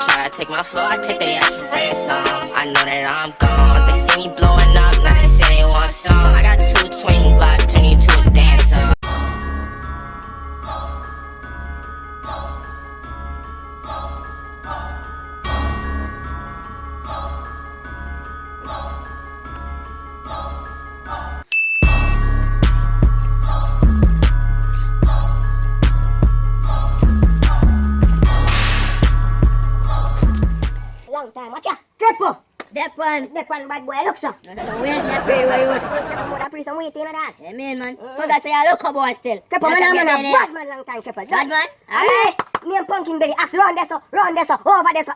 try to take my flow, I take their ass for ransom. I know that I'm gone. They see me blowing up, now they say they want some. I got 220 blocks, turn you to a dancer. Long time, watch ya. Crepo. That one. That one bad boy looks up. No, that's a weird, that pretty way out. Crepo more that some weight, you know that. Yeah, man. So that's a look a boy still. Crepo man, I'm a bad man long time, Crepo. Bad man? Hey, me and Pumpkin Belly, axe round there so, over there so,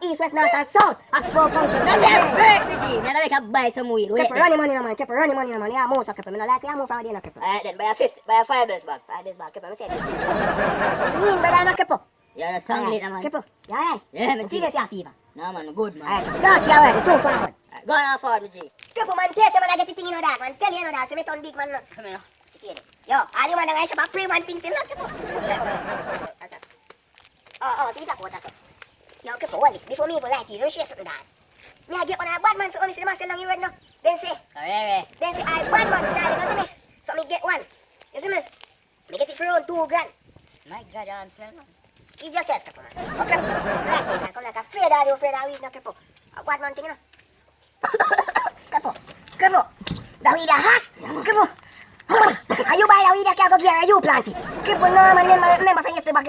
east, west, north and south. Axe for Pumpkin That's Belly. a bird, Richie. Me gonna make a buy some weed. Wait. Crepo, run your money, no man. Crepo, run your money, no man. Yeah, most of Crepo. Me no like, yeah, move from there, no Crepo. Alright then, buy a 5 bills bag. 5 days back, Crepo. Me say this. Mean, brother, no Crepo. You're a song leader, man. Crepo, you alright? Yeah, man. Feel it, yeah, fever. No, man, good, man. Alright, don't see alright, so forward. Alright, go on forward, Richie. Crepo, man, tell some man I get the thing, you know that, man. Tell you know that, so me turn big man, no. Come here, no. Secure it. Yo, all you man that I shop a pre one thing still, no Crepo. See that water, so. Yo, Crepo, hold this. Before me even like you, don't share something that. Me I get one of bad man, so only see the man sell long you read now. Then say, I bad man style, you see me? So me get one. You see me? Me get it for around 2 grand. My God, you understand, man. Ease yourself, Crepo, man. Okay, like it, man. Come like afraid of you, afraid of weed, no Crepo. A bad man thing, you know. Crepo, the weed are hot. Crepo. Are you buy the weed that can't go get or you plant it? Crepo, no, man. Remember from yesterday, and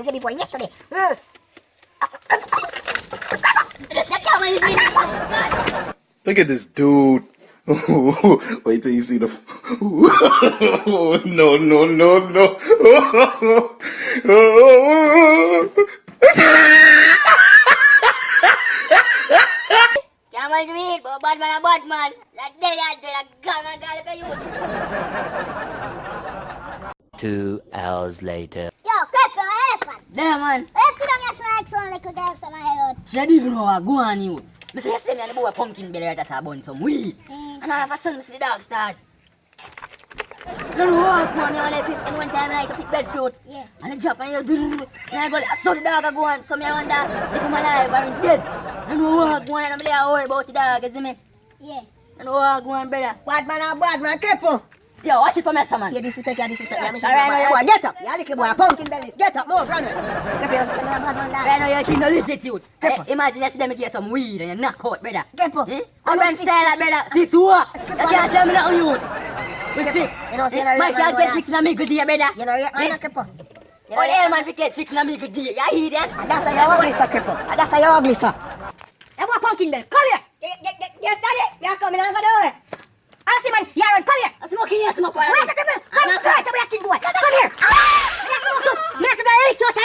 day before yesterday. Look at this dude. Wait till you see the. No, no, no, no. Come on, weed, but bad man. That day, that gun and gal for you. 2 hours later. Yo, Crepo, elephant. There, man. Let's sit down here like some little girl from my head. She don't even know how go on you. Me say yesterday, me and the boy Pumpkin Belly right as I bun some weed. And all of a sudden, me see the dog start. I don't know how go on, me and left him. And one time, like, I pick breadfruit. Yeah. And I jump and you and I go, I saw the dog go on. So me I wonder if I'm alive or I'm dead. I don't know how go on, and I'm really worried about the dog, you see me? Yeah. I don't know how go on, brother. Bad man, Crepo. Yo, watch it for me, man. You disrespect. Yeah, me Alright, boy, get up. Yeah, little boy, Pumpkin Bellies. Get up, more, brother. Crepo, you see me a bad man there. Right now, you're king of legit youth. Crepo. Imagine yesterday, me get some weed and you knock out, brother. Crepo. Eh? I'm going to say that, brother. Fix what? You can't tell me nothing, youth. We fix. You know, see, Man can't get fixed in a me good day, brother. You know, man, Crepo. All the hell man fi get fixed in a me good day. You hear that? And that's how you're ugly, sir, Crepo. And that's how you're ugly, sir. Hey, boy, Pumpkin Bell, come here. Yes, daddy. You're coming, I'm going to do it. I see, man. Yaron, come here. I'm smoking here, smoke. Where's the Crepo? Come here, asking boy. Come here. I'm going to eat your time.